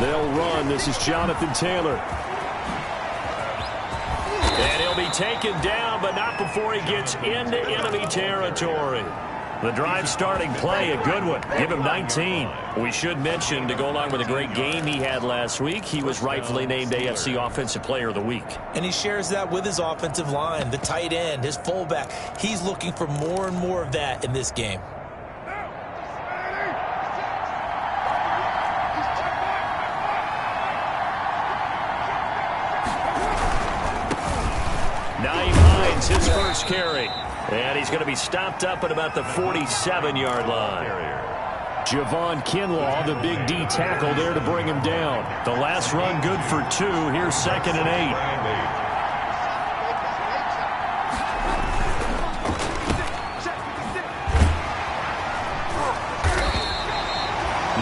They'll run. This is Jonathan Taylor. And he'll be taken down, but not before he gets into enemy territory. The drive starting play, a good one. Give him 19. We should mention, to go along with a great game he had last week, he was rightfully named AFC Offensive Player of the Week. And he shares that with his offensive line, the tight end, his fullback. He's looking for more and more of that in this game. His first carry. And he's going to be stopped up at about the 47-yard line. Javon Kinlaw, the big D tackle there to bring him down. The last run good for 2. Here's 2nd and 8.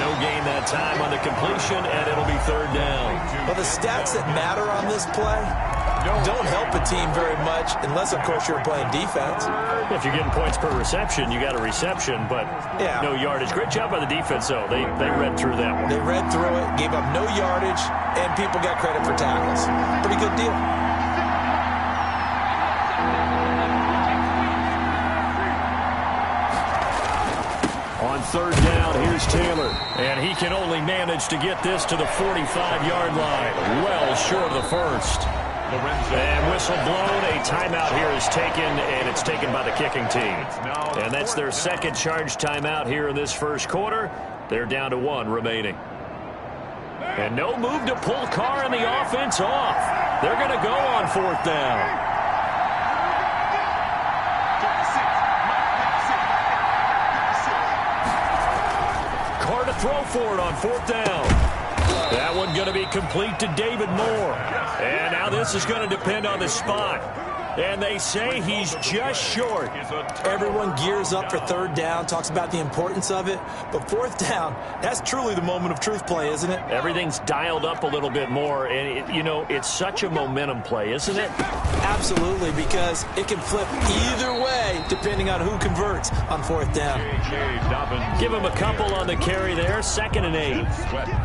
No gain that time on the completion, and it'll be 3rd down. Well, the stats that matter on this play don't help a team very much unless, of course, you're playing defense. If you're getting points per reception, you got a reception, but no yardage. Great job by the defense, though. They read through that one. They read through it, gave up no yardage, and people got credit for tackles. Pretty good deal. On 3rd down, here's Taylor. And he can only manage to get this to the 45-yard line. Well short of the first. And whistle blown. A timeout here is taken, and it's taken by the kicking team. And that's their second charge timeout here in this first quarter. They're down to 1 remaining. And no move to pull Carr and the offense off. They're going to go on 4th down. Carr to throw for it on 4th down. That one going to be complete to David Moore. And now this is going to depend on the spot. And they say he's just short. Everyone gears up for 3rd down, talks about the importance of it. But 4th down, that's truly the moment of truth play, isn't it? Everything's dialed up a little bit more. And, it's such a momentum play, isn't it? Absolutely, because it can flip either way depending on who converts on 4th down. Give him a couple on the carry there. 2nd and 8.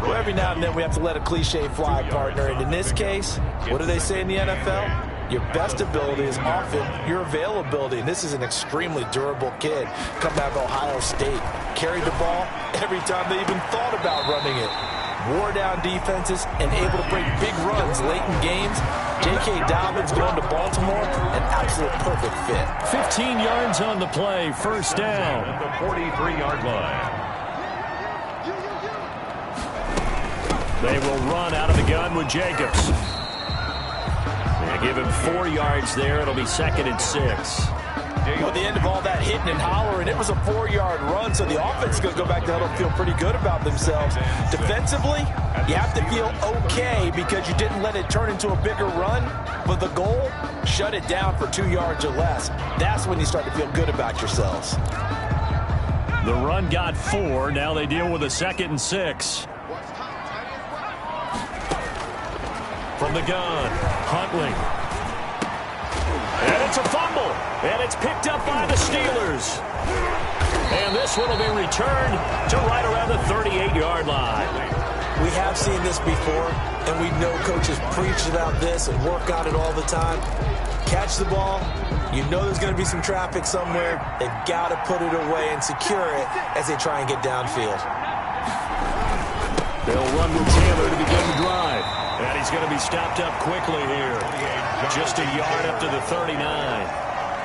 Well, every now and then we have to let a cliche fly, partner. And in this case, what do they say in the NFL? Your best ability is often your availability. And this is an extremely durable kid coming out of Ohio State. Carried the ball every time they even thought about running it. Wore down defenses and able to break big runs late in games. J.K. Dobbins going to Baltimore, an absolute perfect fit. 15 yards on the play, 1st down. At the 43-yard line. They will run out of the gun with Jacobs. They give him 4 yards there. It'll be 2nd and 6. Well, at the end of all that hitting and hollering, it was a 4-yard run, so the offense is going to go back to huddle and feel pretty good about themselves. Defensively, you have to feel okay because you didn't let it turn into a bigger run, but the goal, shut it down for 2 yards or less. That's when you start to feel good about yourselves. The run got 4. Now they deal with a 2nd and 6. From the gun, Huntley. And it's a fumble. And it's picked up by the Steelers. And this one will be returned to right around the 38-yard line. We have seen this before, and we know coaches preach about this and work on it all the time. Catch the ball. You know there's going to be some traffic somewhere. They've got to put it away and secure it as they try and get downfield. They'll run with Taylor to begin the drive. And he's going to be stopped up quickly here. Just a yard up to the 39.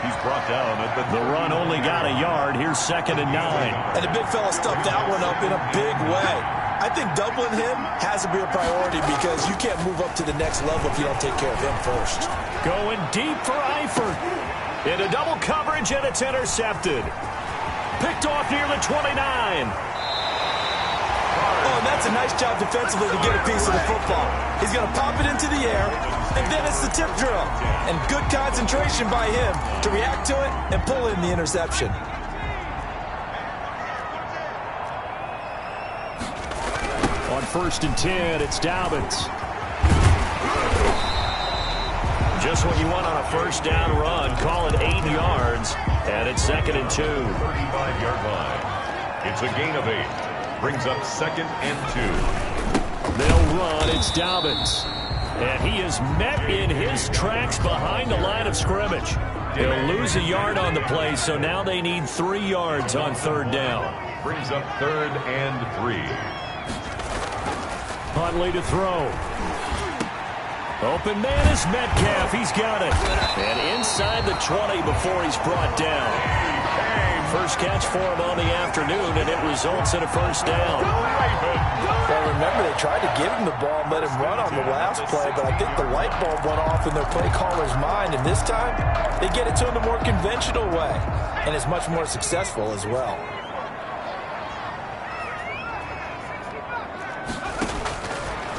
He's brought down at the run only got a yard. Here's 2nd and 9. And the big fella stuffed that one up in a big way. I think doubling him has to be a priority because you can't move up to the next level if you don't take care of him first. Going deep for Eifert. Into double coverage, and it's intercepted. Picked off near the 29. Oh, and that's a nice job defensively to get a piece of the football. He's going to pop it into the air, and then it's the tip drill. And good concentration by him to react to it and pull in the interception. On 1st and 10, it's Dobbins. Just what you want on a 1st down run. Call it 8 yards, and it's 2nd and 2. 35-yard line. It's a gain of 8. Brings up 2nd and 2. They'll run. It's Dobbins. And he is met in his tracks behind the line of scrimmage. He'll lose a yard on the play, so now they need 3 yards on 3rd down. Brings up 3rd and 3. Huntley to throw. Open man is Metcalf. He's got it. And inside the 20 before he's brought down. First catch for him on the afternoon, and it results in a 1st down. Well, remember, they tried to give him the ball and let him run on the last play, but I think the light bulb went off in their play caller's mind, and this time they get it to him the more conventional way, and it's much more successful as well.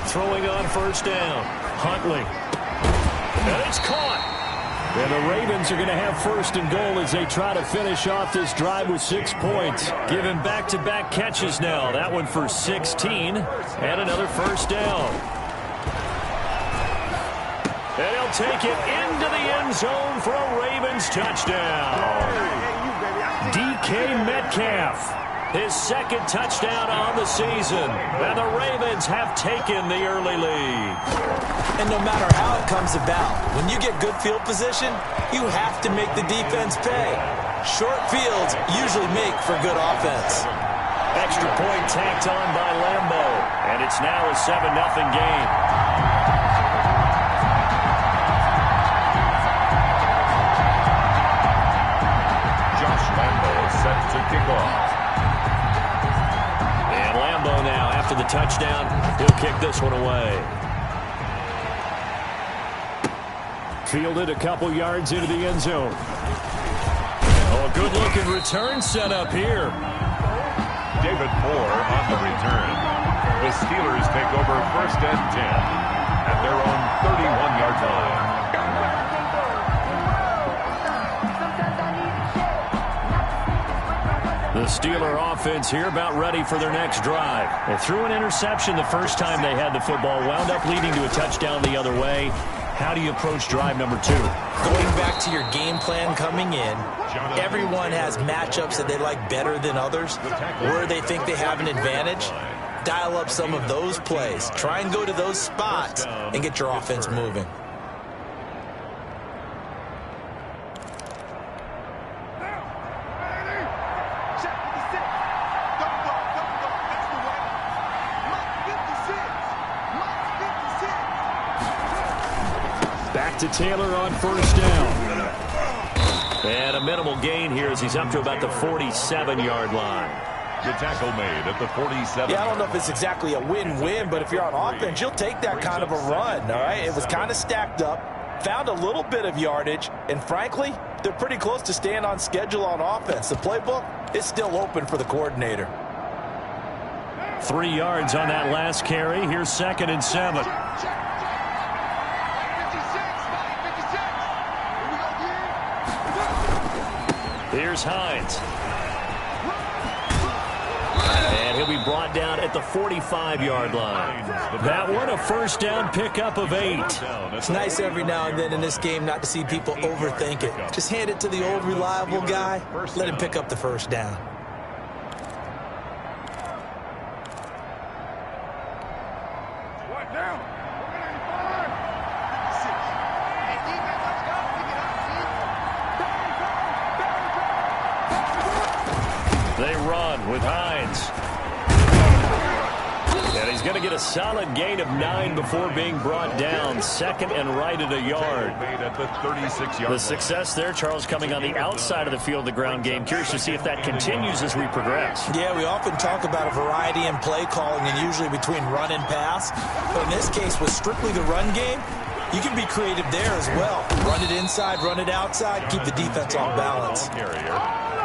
Throwing on 1st down. Huntley. And it's caught. And the Ravens are going to have 1st and goal as they try to finish off this drive with 6 points. Give him back-to-back catches now. That one for 16 and another 1st down. And he'll take it into the end zone for a Ravens touchdown. DK Metcalf. His 2nd touchdown on the season. And the Ravens have taken the early lead. And no matter how it comes about, when you get good field position, you have to make the defense pay. Short fields usually make for good offense. Extra point tacked on by Lambo. And it's now a 7-0 game. Josh Lambo set to kick off. Now, after the touchdown, he'll kick this one away. Fielded a couple yards into the end zone. Oh, a good-looking return set up here. David Moore on the return. The Steelers take over 1st and 10 at their own 31-yard line. The Steeler offense here about ready for their next drive. They threw an interception the first time they had the football, wound up leading to a touchdown the other way. How do you approach drive number 2? Going back to your game plan coming in, everyone has matchups that they like better than others, where they think they have an advantage. Dial up some of those plays. Try and go to those spots and get your offense moving. Back to Taylor on 1st down. And a minimal gain here as he's up to about the 47-yard line. The tackle made at the 47. Yeah, I don't know if it's exactly a win-win, but if you're on offense, you'll take that kind of a run, all right? It was kind of stacked up, found a little bit of yardage, and frankly, they're pretty close to staying on schedule on offense. The playbook is still open for the coordinator. 3 yards on that last carry. Here's 2nd and 7. Here's Hines. And he'll be brought down at the 45-yard line. That one a 1st down pickup of 8. It's nice every now and then in this game not to see people overthink it. Just hand it to the old reliable guy. Let him pick up the 1st down. They run with Hines. And he's going to get a solid gain of 9 before being brought down. 2nd and right at a yard. The success there, Charles, coming on the outside of the field, the ground game. Curious to see if that continues as we progress. Yeah, we often talk about a variety in play calling and usually between run and pass. But in this case, with strictly the run game, you can be creative there as well. Run it inside, run it outside, keep the defense off balance.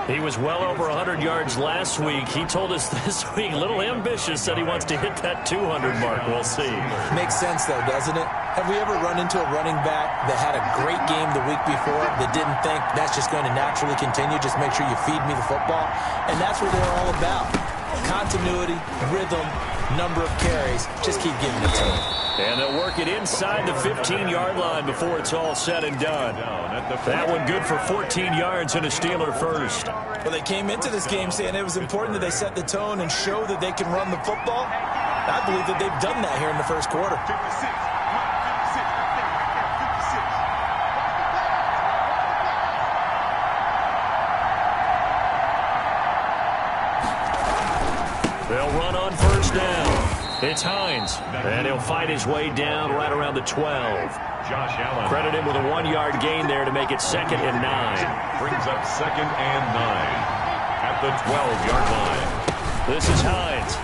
He was well over 100 yards last week. He told us this week, a little ambitious, said he wants to hit that 200 mark. We'll see. Makes sense, though, doesn't it? Have we ever run into a running back that had a great game the week before that didn't think that's just going to naturally continue? Just make sure you feed me the football. And that's what they're all about. Continuity, rhythm, number of carries. Just keep giving it to them. And they'll work it inside the 15-yard line before it's all said and done. That one good for 14 yards and a Steeler first. Well, they came into this game saying it was important that they set the tone and show that they can run the football. I believe that they've done that here in the first quarter. 56. They'll run on first down. It's Hines, and he'll fight his way down right around the 12. Josh Allen. Credit him with a 1-yard gain there to make it 2nd and 9. Brings up 2nd and 9 at the 12-yard line. This is Hines,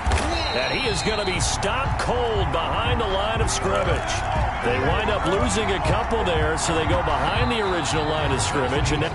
and he is going to be stopped cold behind the line of scrimmage. They wind up losing a couple there, so they go behind the original line of scrimmage. And now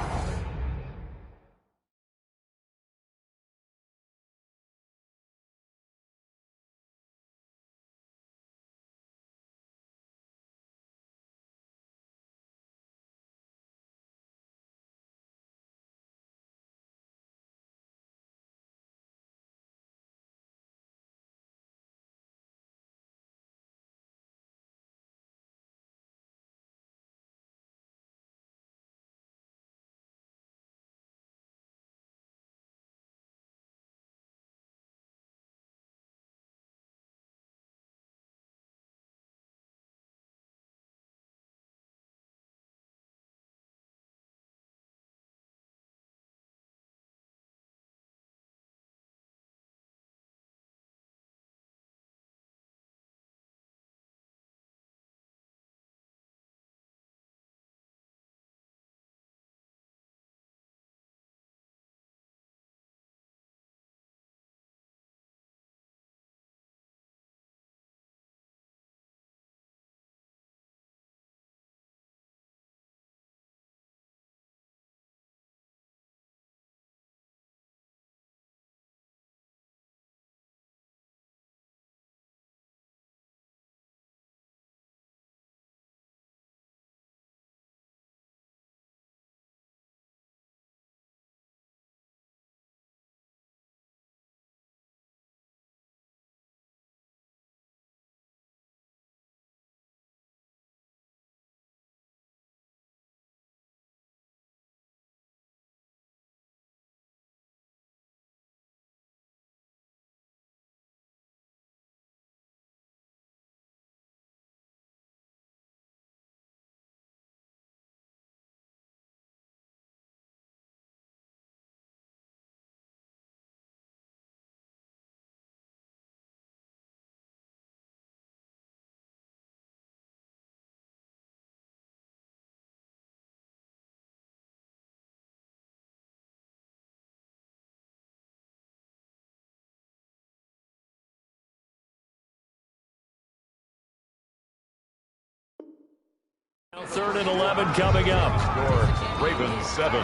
3rd and 11 coming up. Score, Ravens 7,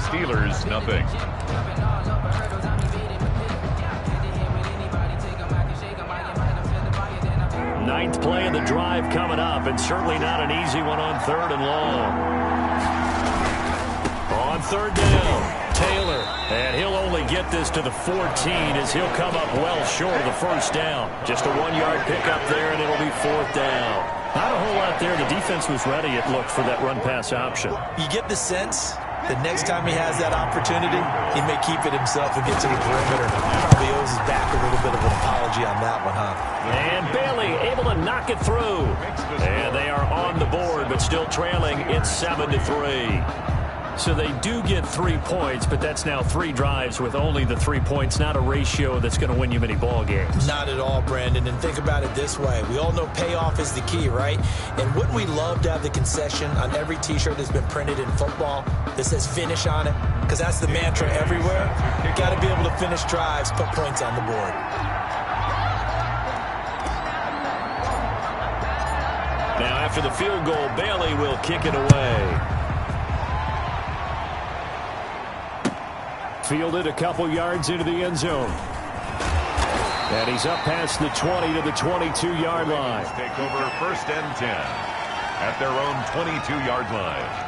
Steelers nothing. Ninth play of the drive coming up, and certainly not an easy one on 3rd and long. On 3rd down, Taylor, and he'll only get this to the 14 as he'll come up well short of the first down. Just a 1-yard pickup there, and it'll be 4th down. Not a whole lot there. The defense was ready, it looked, for that run-pass option. You get the sense that next time he has that opportunity, he may keep it himself and get to the perimeter. Probably owes his back a little bit of an apology on that one, huh? And Bailey able to knock it through. And they are on the board, but still trailing. It's 7-3. So they do get 3 points, but that's now 3 drives with only the 3 points, not a ratio that's going to win you many ball games. Not at all, Brandon. And think about it this way. We all know payoff is the key, right? And wouldn't we love to have the concession on every T-shirt that's been printed in football that says finish on it? Because that's the mantra everywhere. You got to be able to finish drives, put points on the board. Now after the field goal, Bailey will kick it away. Fielded a couple yards into the end zone. And he's up past the 20 to the 22-yard line. Take over 1st and 10 at their own 22-yard line.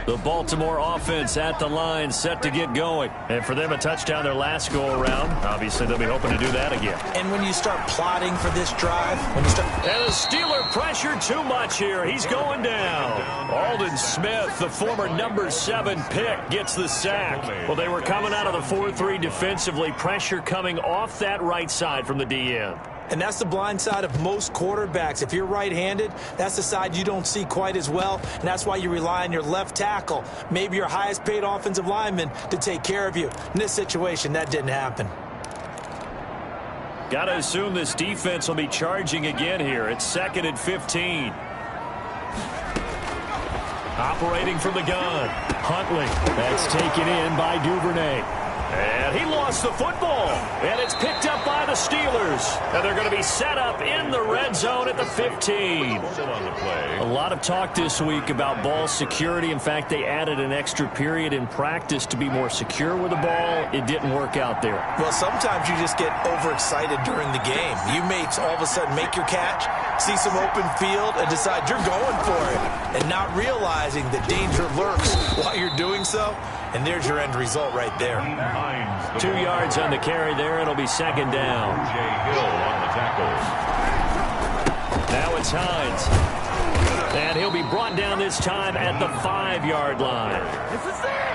The Baltimore offense at the line, set to get going. And for them, a touchdown their last go-around. Obviously, they'll be hoping to do that again. And when you start plotting for this drive, and the Steeler pressure too much here. He's going down. Aldon Smith, the former number 7 pick, gets the sack. Well, they were coming out of the 4-3 defensively. Pressure coming off that right side from the DN. And that's the blind side of most quarterbacks. If you're right-handed, that's the side you don't see quite as well, and that's why you rely on your left tackle, maybe your highest-paid offensive lineman, to take care of you. In this situation, that didn't happen. Got to assume this defense will be charging again here. It's 2nd and 15. Operating from the gun. Huntley. That's taken in by Duvernay. And he lost the football. And it's picked up by the Steelers. And they're going to be set up in the red zone at the 15. A lot of talk this week about ball security. In fact, they added an extra period in practice to be more secure with the ball. It didn't work out there. Well, sometimes you just get overexcited during the game. You may all of a sudden make your catch, see some open field, and decide you're going for it. And not realizing the danger lurks while you're doing so. And there's your end result right there. 2 yards on the carry there. It'll be 2nd down. Hill on the tackle. Now it's Hines. And he'll be brought down this time at the 5-yard line.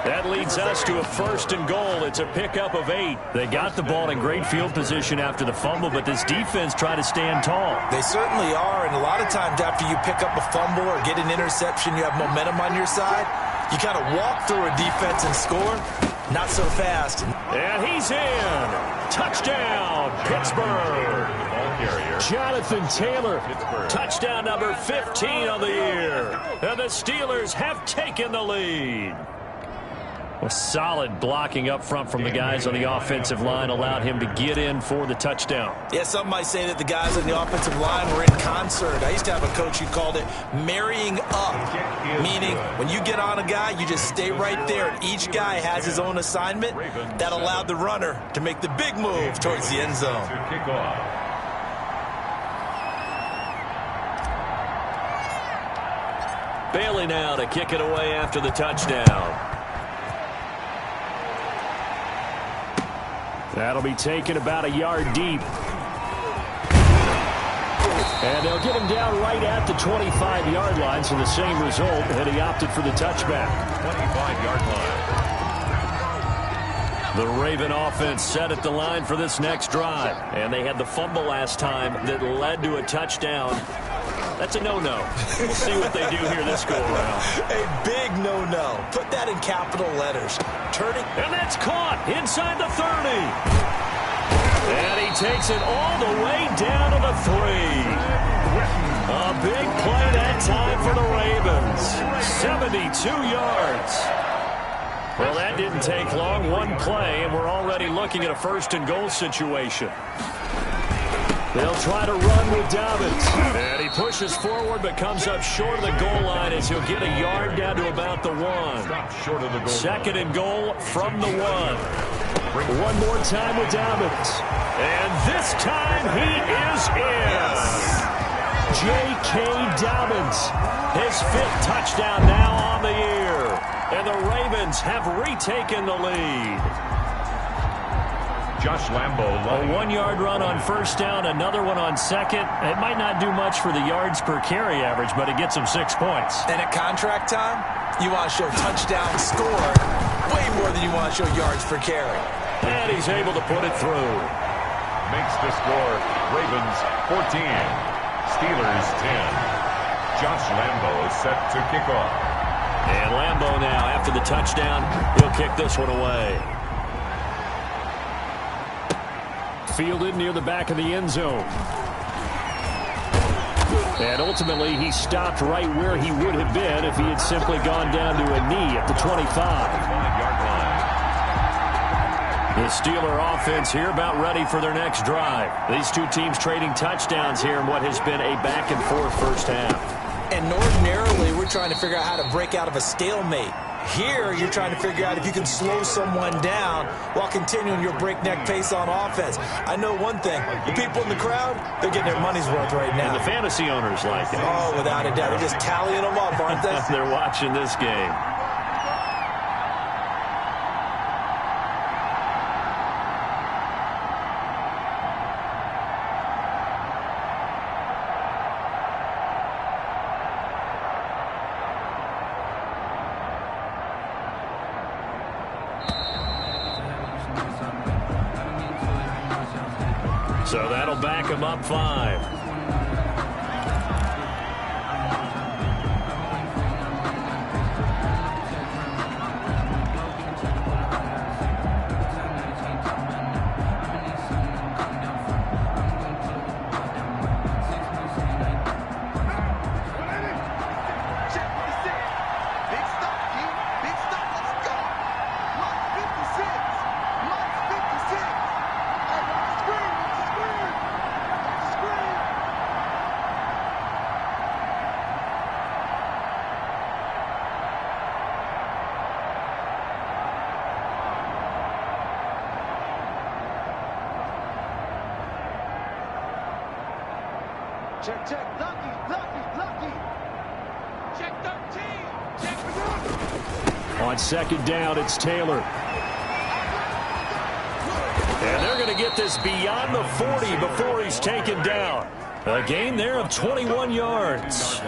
That leads us to a 1st and goal. It's a pickup of 8. They got the ball in great field position after the fumble, but this defense tried to stand tall. They certainly are, and a lot of times after you pick up a fumble or get an interception, you have momentum on your side. You kind of walk through a defense and score. Not so fast. And he's in. Touchdown, Pittsburgh. Jonathan Taylor. Touchdown number 15 on the year. And the Steelers have taken the lead. A solid blocking up front from the guys on the offensive line allowed him to get in for the touchdown. Yeah, some might say that the guys on the offensive line were in concert. I used to have a coach who called it marrying up, meaning when you get on a guy, you just stay right there. And each guy has his own assignment. That allowed the runner to make the big move towards the end zone. Bailey now to kick it away after the touchdown. That'll be taken about a yard deep. And they'll get him down right at the 25-yard line, so the same result, and he opted for the touchback. 25-yard line. The Raven offense set at the line for this next drive. And they had the fumble last time that led to a touchdown. That's a no-no. We'll see what they do here this go-around. A big no-no. Put that in capital letters. Turning. And that's caught inside the 30. And he takes it all the way down to the 3. A big play that time for the Ravens. 72 yards. Well, that didn't take long. One play, and we're already looking at a 1st and goal situation. They'll try to run with Dobbins. And he pushes forward but comes up short of the goal line as he'll get a yard down to about the 1. Short of the goal 2nd and goal from the 1. One more time with Dobbins. And this time he is in. J.K. Dobbins. His 5th touchdown now on the year. And the Ravens have retaken the lead. Josh Lambo. A 1-yard run on 1st down, another one on 2nd. It might not do much for the yards per carry average, but it gets him 6 points. And at contract time, you want to show touchdown scored way more than you want to show yards per carry. And he's able to put it through. Makes the score Ravens 14, Steelers 10. Josh Lambo is set to kick off. And Lambo now, after the touchdown, he'll kick this one away. Fielded near the back of the end zone. And ultimately, he stopped right where he would have been if he had simply gone down to a knee at the 25-yard line. The Steeler offense here about ready for their next drive. These two teams trading touchdowns here in what has been a back-and-forth first half. And ordinarily, we're trying to figure out how to break out of a stalemate. Here, you're trying to figure out if you can slow someone down while continuing your breakneck pace on offense. I know one thing. The people in the crowd, they're getting their money's worth right now. And the fantasy owners like it. Oh, without a doubt. They're just tallying them up, aren't they? They're watching this game. So that'll back him up 5. Check, check, lucky. Check 13. Check. On second down, it's Taylor. And they're going to get this beyond the 40 before he's taken down. A gain there of 21 yards.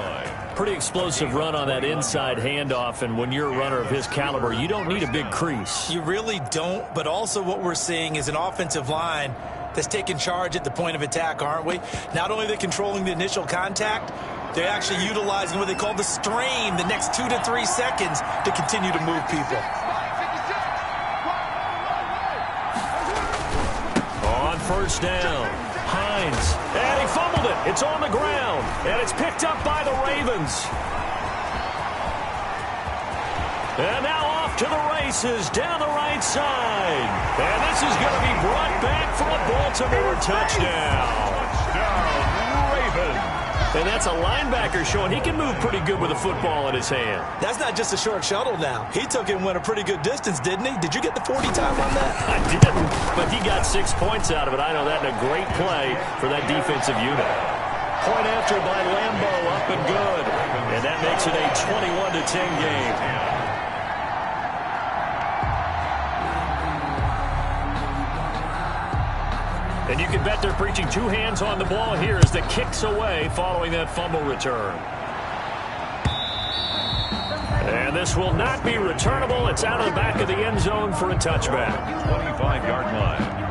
Pretty explosive run on that inside handoff, and when you're a runner of his caliber, you don't need a big crease. You really don't, but also what we're seeing is an offensive line that's taking charge at the point of attack, aren't we? Not only are they controlling the initial contact, they're actually utilizing what they call the strain the next 2 to 3 seconds to continue to move people. On first down, Hines, and he fumbled it. It's on the ground, and it's picked up by the Ravens. And now off to the races down the right side. And this is going to be brought back for a Baltimore touchdown. Touchdown, Ravens. And that's a linebacker showing he can move pretty good with a football in his hand. That's not just a short shuttle now. He took it and went a pretty good distance, didn't he? Did you get the 40 time on that? I didn't, but he got 6 points out of it. I know that in a great play for that defensive unit. Point after by Lambeau, up and good. And that makes it a 21-10 game. And you can bet they're preaching 2 hands on the ball here as the kick's away following that fumble return. And this will not be returnable. It's out of the back of the end zone for a touchback. 25-yard line.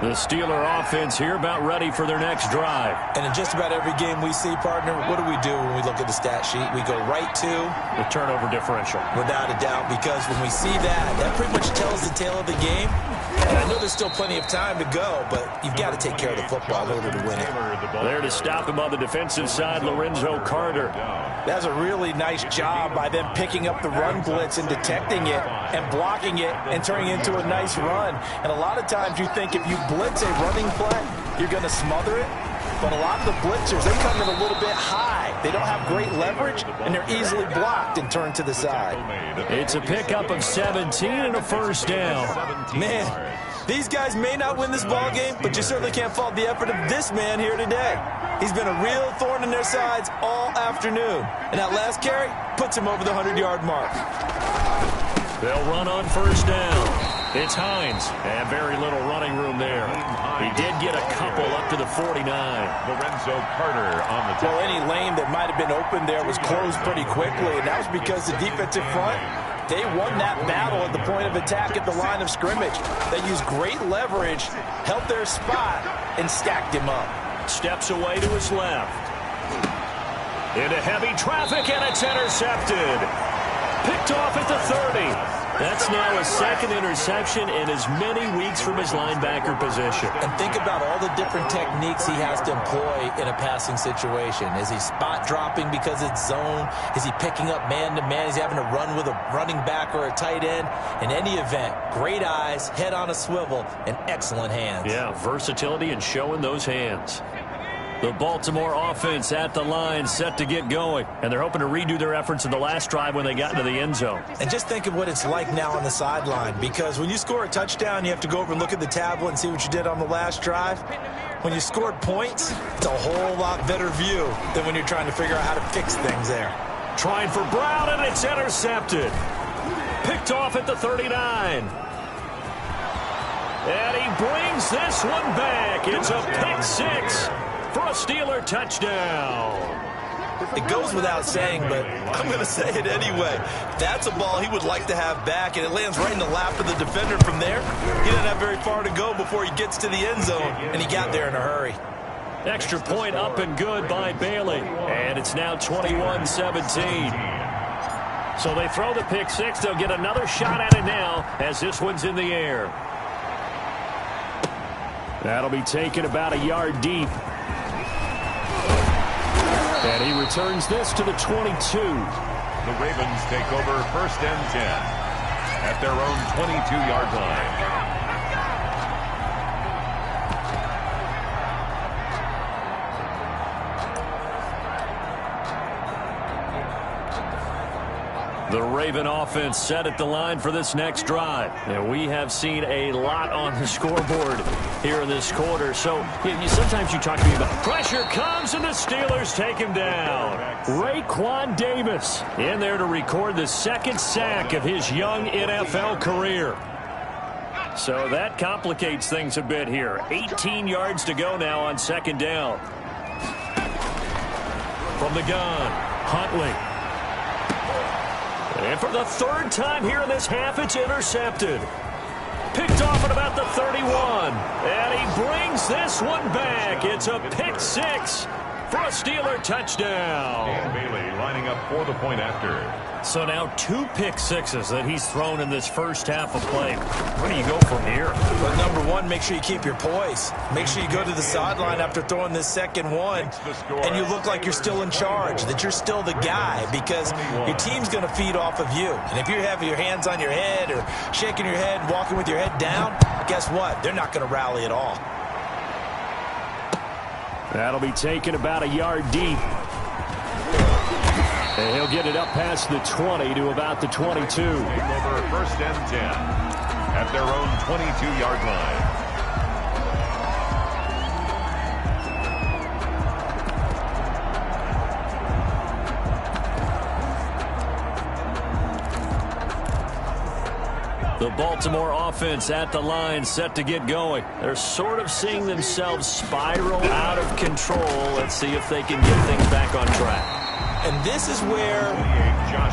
The Steeler offense here about ready for their next drive. And in just about every game we see, partner, what do we do when we look at the stat sheet? We go right to the turnover differential. Without a doubt, because when we see that pretty much tells the tale of the game. And I know there's still plenty of time to go, but you've got to take care of the football in order to win it. There to stop him on the defensive side, Lorenzo Carter. That's a really nice job by them picking up the run blitz and detecting it and blocking it and turning it into a nice run. And a lot of times you think if you blitz a running play, you're going to smother it. But a lot of the blitzers, they come in a little bit high. They don't have great leverage, and they're easily blocked and turned to the side. It's a pickup of 17 and a first down. Man, these guys may not win this ball game, but you certainly can't fault the effort of this man here today. He's been a real thorn in their sides all afternoon. And that last carry puts him over the 100-yard mark. They'll run on first down. It's Hines, and very little running room there. He did get a couple up to the 49. Lorenzo Carter on the top. Well, any lane that might have been open there was closed pretty quickly, and that was because the defensive front, they won that battle at the point of attack at the line of scrimmage. They used great leverage, held their spot, and stacked him up. Steps away to his left. Into heavy traffic, and it's intercepted. Picked off at the 30. That's now his second interception in as many weeks from his linebacker position. And think about all the different techniques he has to employ in a passing situation. Is he spot dropping because it's zone? Is he picking up man-to-man? Is he having to run with a running back or a tight end? In any event, great eyes, head on a swivel, and excellent hands. Yeah, versatility and showing those hands. The Baltimore offense at the line, set to get going. And they're hoping to redo their efforts in the last drive when they got into the end zone. And just think of what it's like now on the sideline. Because when you score a touchdown, you have to go over and look at the tablet and see what you did on the last drive. When you scored points, it's a whole lot better view than when you're trying to figure out how to fix things there. Trying for Brown, and it's intercepted. Picked off at the 39. And he brings this one back. It's a pick six for a Steeler touchdown. It goes without saying, but I'm going to say it anyway. That's a ball he would like to have back, and it lands right in the lap of the defender from there. He doesn't have very far to go before he gets to the end zone, and he got there in a hurry. Extra point up and good by Bailey, and it's now 21-17. So they throw the pick six. They'll get another shot at it now as this one's in the air. That'll be taken about a yard deep. And he returns this to the 22. The Ravens take over 1st and 10 at their own 22-yard line. The Raven offense set at the line for this next drive. And we have seen a lot on the scoreboard here in this quarter. So sometimes you talk to me about pressure comes and the Steelers take him down. Raekwon Davis in there to record the second sack of his young NFL career. So that complicates things a bit here. 18 yards to go now on 2nd down. From the gun, Huntley. And for the 3rd time here in this half, it's intercepted. Picked off at about the 31. And he brings this one back. It's a pick six for a Steeler touchdown. And Bailey lining up for the point after. So now 2 pick sixes that he's thrown in this first half of play. Where do you go from here? But number one, make sure you keep your poise. Make sure you go to the sideline after throwing this second one, and you look like you're still in charge, that you're still the guy, because your team's going to feed off of you. And if you have your hands on your head or shaking your head, walking with your head down, guess what? They're not going to rally at all. That'll be taken about a yard deep. And he'll get it up past the 20 to about the 22. Take over 1st and 10 at their own 22-yard line. The Baltimore offense at the line, set to get going. They're sort of seeing themselves spiral out of control. Let's see if they can get things back on track. And this is where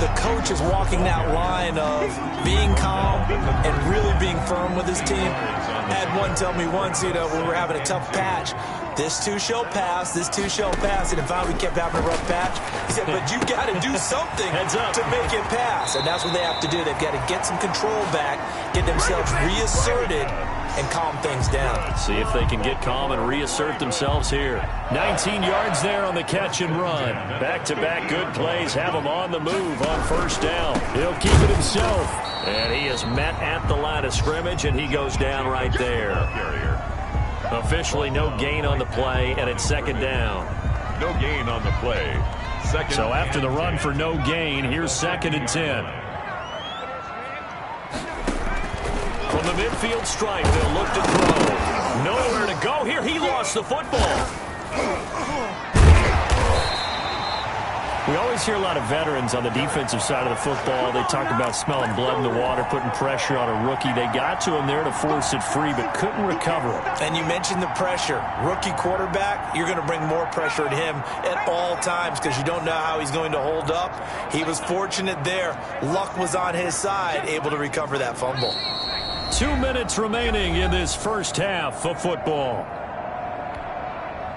the coach is walking that line of being calm and really being firm with his team. I had one tell me once, when we were having a tough patch, this too shall pass, this too shall pass. And in fact, we kept having a rough patch. He said, but you got to do something to make it pass. And that's what they have to do. They've got to get some control back, get themselves reasserted, and calm things down. See if they can get calm and reassert themselves here. 19 yards there on the catch and run. Back-to-back good plays have him on the move on 1st down. He'll keep it himself. And he is met at the line of scrimmage, and he goes down right there. Officially no gain on the play, and it's 2nd down. No gain on the play. So after the run for no gain, here's 2nd and 10. From the midfield stripe, they'll look to throw. Nowhere to go here. He lost the football. We always hear a lot of veterans on the defensive side of the football. They talk about smelling blood in the water, putting pressure on a rookie. They got to him there to force it free, but couldn't recover it. And you mentioned the pressure. Rookie quarterback, you're going to bring more pressure at him at all times because you don't know how he's going to hold up. He was fortunate there. Luck was on his side, able to recover that fumble. 2 minutes remaining in this first half of football.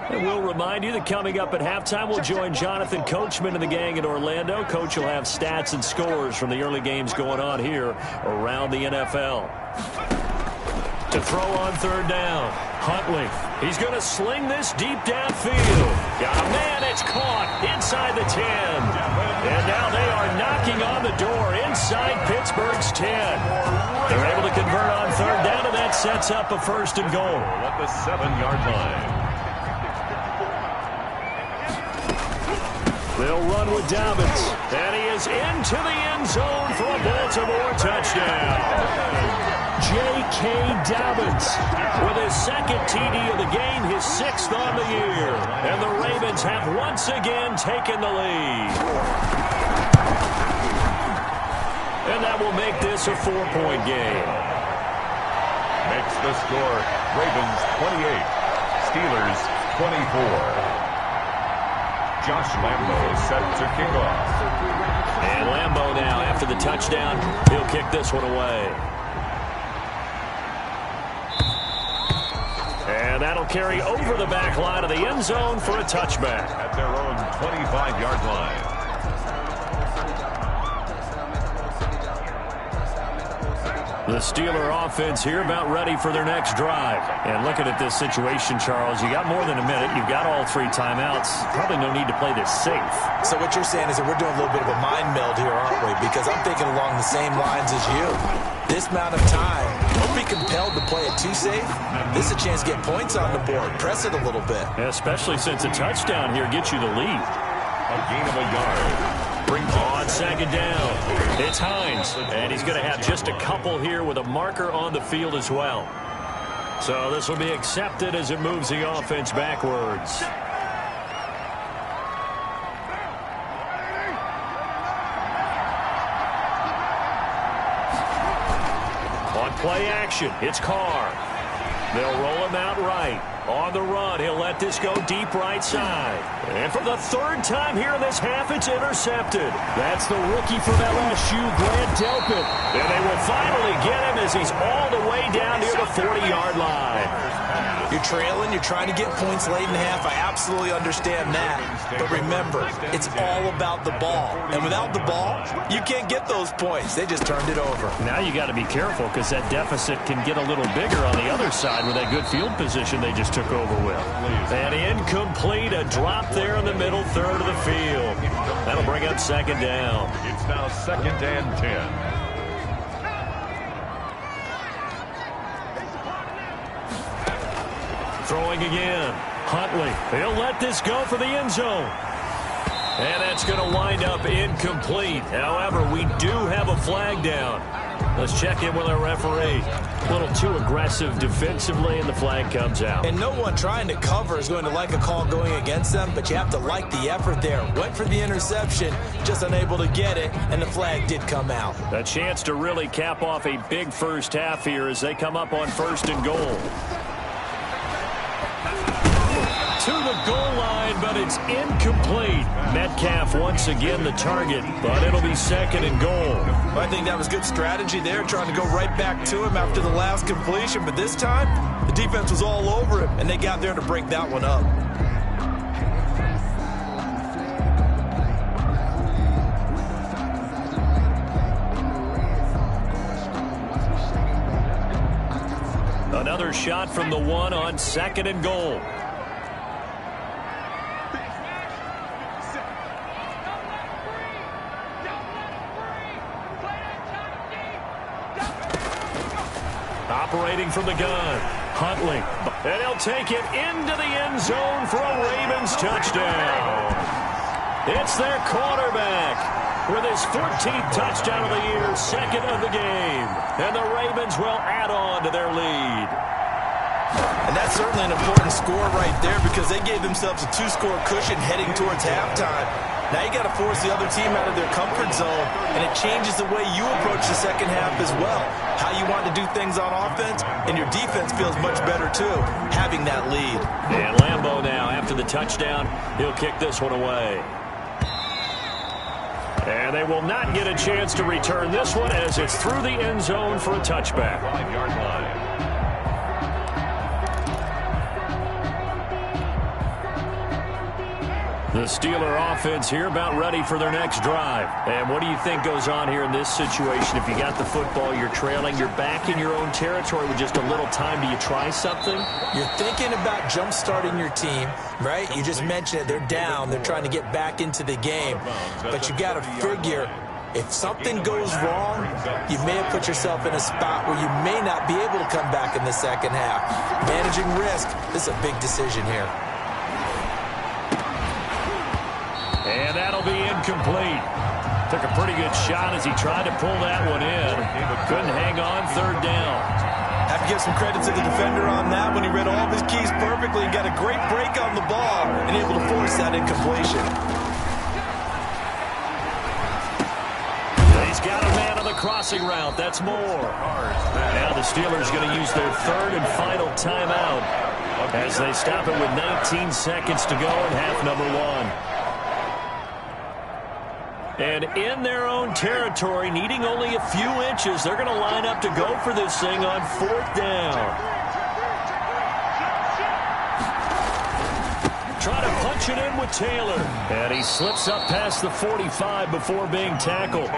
And we'll remind you that coming up at halftime, we'll join Jonathan Coachman and the gang in Orlando. Coach will have stats and scores from the early games going on here around the NFL. To throw on 3rd down, Huntley. He's going to sling this deep downfield. Got a man, it's caught inside the 10. And now they are knocking on the door inside Pittsburgh's 10. They're able to convert on 3rd down, and that sets up a 1st and goal. At the 7-yard line. They'll run with Dobbins, and he is into the end zone for a Baltimore touchdown. J.K. Dobbins with his 2nd TD of the game, his 6th on the year. And the Ravens have once again taken the lead. And that will make this a 4-point game. Makes The score, Ravens 28, Steelers 24. Josh Lambo set to kick off. And Lambo now, after the touchdown, he'll kick this one away. And that'll carry over the back line of the end zone for a touchback. At their own 25-yard line. The Steeler offense here about ready for their next drive. And looking at this situation, Charles, you got more than a minute. You've got all 3 timeouts. Probably no need to play this safe. So what you're saying is that we're doing a little bit of a mind meld here, aren't we? Because I'm thinking along the same lines as you. This amount of time, don't be compelled to play it too safe. This is a chance to get points on the board. Press it a little bit. Especially since a touchdown here gets you the lead. A gain of a yard. On second down, it's Hines, and he's going to have just a couple here with a marker on the field as well. So this will be accepted as it moves the offense backwards. On play action, it's Carr. They'll roll him out right. On the run, he'll let this go deep right side. And for the 3rd time here in this half, it's intercepted. That's the rookie from LSU, Grant Delpit. And they will finally get him as he's all the way down near the 40-yard line. You're trailing, you're trying to get points late in the half. I absolutely understand that. But remember, it's all about the ball. And without the ball, you can't get those points. They just turned it over. Now you got to be careful because that deficit can get a little bigger on the other side with that good field position they just took over with. And incomplete, a drop there in the middle third of the field. That'll bring up second down. It's now 2nd and 10. Throwing again. Huntley. He'll let this go for the end zone. And that's going to wind up incomplete. However, we do have a flag down. Let's check in with our referee. A little too aggressive defensively, and the flag comes out. And no one trying to cover is going to like a call going against them, but you have to like the effort there. Went for the interception, just unable to get it, and the flag did come out. A chance to really cap off a big first half here as they come up on 1st and goal. To the goal line, but it's incomplete. Metcalf once again the target, but it'll be 2nd and goal. I think that was good strategy there, trying to go right back to him after the last completion. But this time, the defense was all over him, and they got there to break that one up. Another shot from the 1 on 2nd and goal. Operating from the gun, Huntley. And he'll take it into the end zone for a Ravens touchdown. It's their quarterback with his 14th touchdown of the year, 2nd of the game. And the Ravens will add on to their lead. And that's certainly an important score right there because they gave themselves a 2-score cushion heading towards halftime. Now you got to force the other team out of their comfort zone, and it changes the way you approach the second half as well. How you want to do things on offense, and your defense feels much better too, having that lead. And Lambo now, after the touchdown, he'll kick this one away. And they will not get a chance to return this one as it's through the end zone for a touchback. 5-yard line. The Steeler offense here about ready for their next drive. And what do you think goes on here in this situation? If you got the football, you're trailing, you're back in your own territory with just a little time. Do you try something? You're thinking about jump-starting your team, right? You just mentioned it. They're down. They're trying to get back into the game. But you got to figure, if something goes wrong, you may have put yourself in a spot where you may not be able to come back in the second half. Managing risk, this is a big decision here. And that'll be incomplete. Took a pretty good shot as he tried to pull that one in. Couldn't hang on, 3rd down. Have to give some credit to the defender on that when he read all of his keys perfectly and got a great break on the ball and able to force that incompletion. He's got a man on the crossing route. That's more. Now the Steelers going to use their third and final timeout as they stop it with 19 seconds to go in half number one. And in their own territory, needing only a few inches, they're going to line up to go for this thing on fourth down. Try to punch it in with Taylor. And he slips up past the 45 before being tackled.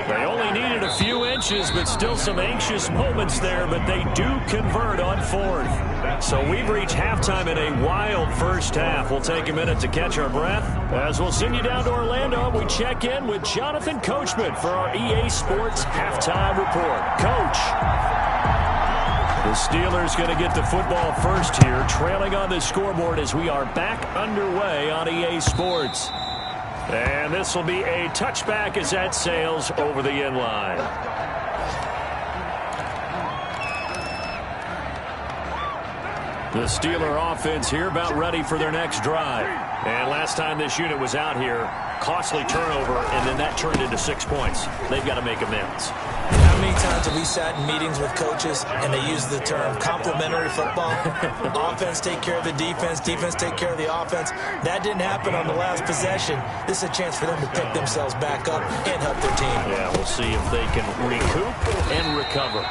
They only needed a few inches, but still some anxious moments there, but they do convert on fourth. So we've reached halftime in a wild first half. We'll take a minute to catch our breath as we'll send you down to Orlando and we check in with Jonathan Coachman for our EA Sports Halftime Report. Coach. The Steelers going to get the football first here, trailing on the scoreboard as we are back underway on EA Sports. And this will be a touchback as that sails over the end line. The Steeler offense here about ready for their next drive. And last time this unit was out here, costly turnover, and then that turned into 6 points. They've got to make amends. How many times have we sat in meetings with coaches and they use the term complementary football? Offense take care of the defense, defense take care of the offense. That didn't happen on the last possession. This is a chance for them to pick themselves back up and help their team. Yeah, we'll see if they can recoup and recover.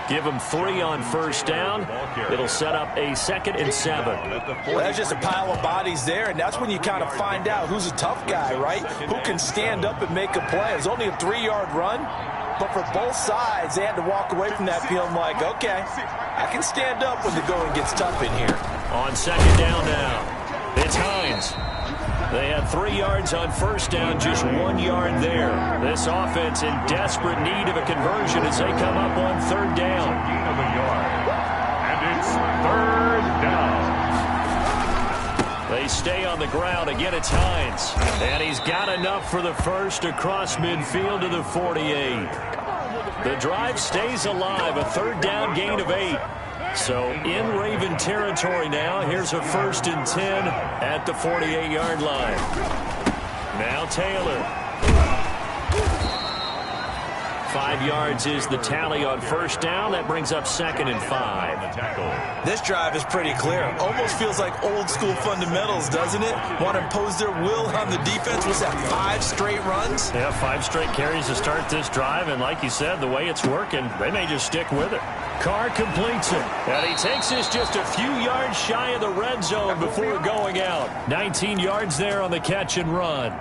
Give them 3 on first down. It'll set up a 2nd and 7. Well, that's just a pile of bodies there, and that's when you kind of find out who's a tough guy, right? Who can stand up and make a play. It was only a 3-yard run, but for both sides, they had to walk away from that feeling like, okay, I can stand up when the going gets tough in here. On 2nd down now, it's Hines. They had 3 yards on first down, just 1 yard there. This offense in desperate need of a conversion as they come up on 3rd down. Gain of a yard. And it's 3rd down. They stay on the ground. Again, it's Hines. And he's got enough for the first across midfield to the 48. The drive stays alive, a 3rd down gain of 8. So in Raven territory now, here's a 1st and 10 at the 48-yard line. Now Taylor. 5 yards is the tally on first down. That brings up 2nd and 5. This drive is pretty clear. Almost feels like old school fundamentals, doesn't it? Want to impose their will on the defense. Was that 5 straight runs? Yeah, 5 straight carries to start this drive. And like you said, the way it's working, they may just stick with it. Carr completes it. And he takes this just a few yards shy of the red zone before going out. 19 yards there on the catch and run.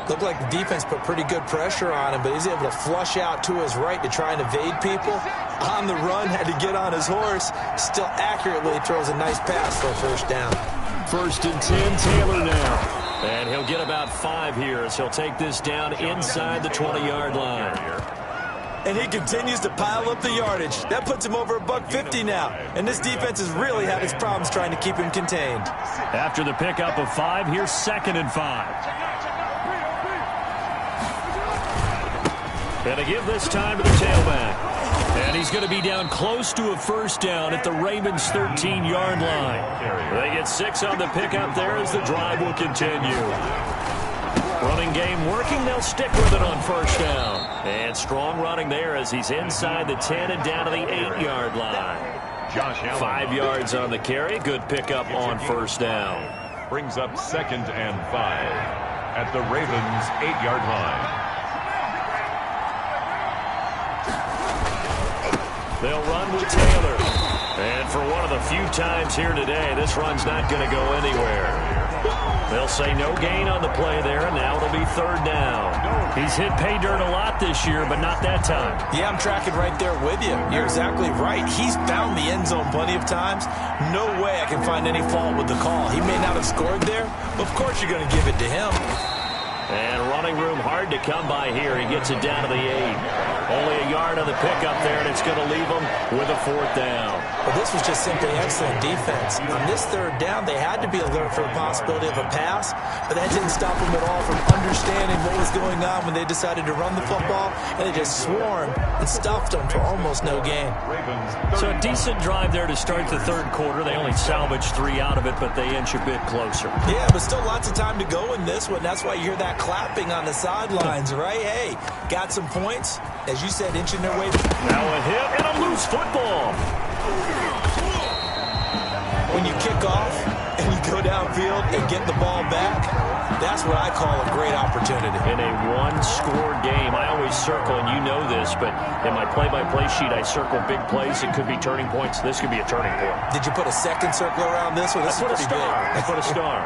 Looked like the defense put pretty good pressure on him, but he's able to flush out to his right to try and evade people. On the run, had to get on his horse. Still accurately throws a nice pass for a 1st down. 1st and 10, Taylor now. And he'll get about 5 here as he'll take this down inside the 20-yard line. And he continues to pile up the yardage. That puts him over $150 now. And this defense has really had its problems trying to keep him contained. After the pickup of 5, here's 2nd and 5. And to give this time to the tailback. And he's going to be down close to a 1st down at the Ravens' 13-yard line. They get 6 on the pickup there as the drive will continue. Running game working. They'll stick with it on 1st down. And strong running there as he's inside the 10 and down to the 8-yard line. 5 yards on the carry. Good pickup on 1st down. Brings up 2nd and 5 at the Ravens' 8-yard line. They'll run with Taylor. And for one of the few times here today, this run's not going to go anywhere. They'll say no gain on the play there, and now it'll be 3rd down. He's hit pay dirt a lot this year, but not that time. Yeah, I'm tracking right there with you. You're exactly right. He's found the end zone plenty of times. No way I can find any fault with the call. He may not have scored there, but of course you're going to give it to him. And running room hard to come by here. He gets it down to the 8. Only a yard on the pickup there, and it's going to leave them with a 4th down. Well, this was just simply excellent defense. On this 3rd down, they had to be alert for the possibility of a pass, but that didn't stop them at all from understanding what was going on when they decided to run the football, and they just swarmed and stuffed them for almost no gain. So a decent drive there to start the 3rd quarter. They only salvaged 3 out of it, but they inch a bit closer. Yeah, but still lots of time to go in this one. That's why you hear that clapping on the sidelines, right? Hey, got some points. As you said, inching their way. Now a hit and a loose football. When you kick off and you go downfield and get the ball back, that's what I call a great opportunity. In a one-score game, I always circle, and you know this, but in my play-by-play sheet, I circle big plays. It could be turning points. This could be a turning point. Did you put a second circle around this one? This is pretty big. I put a star.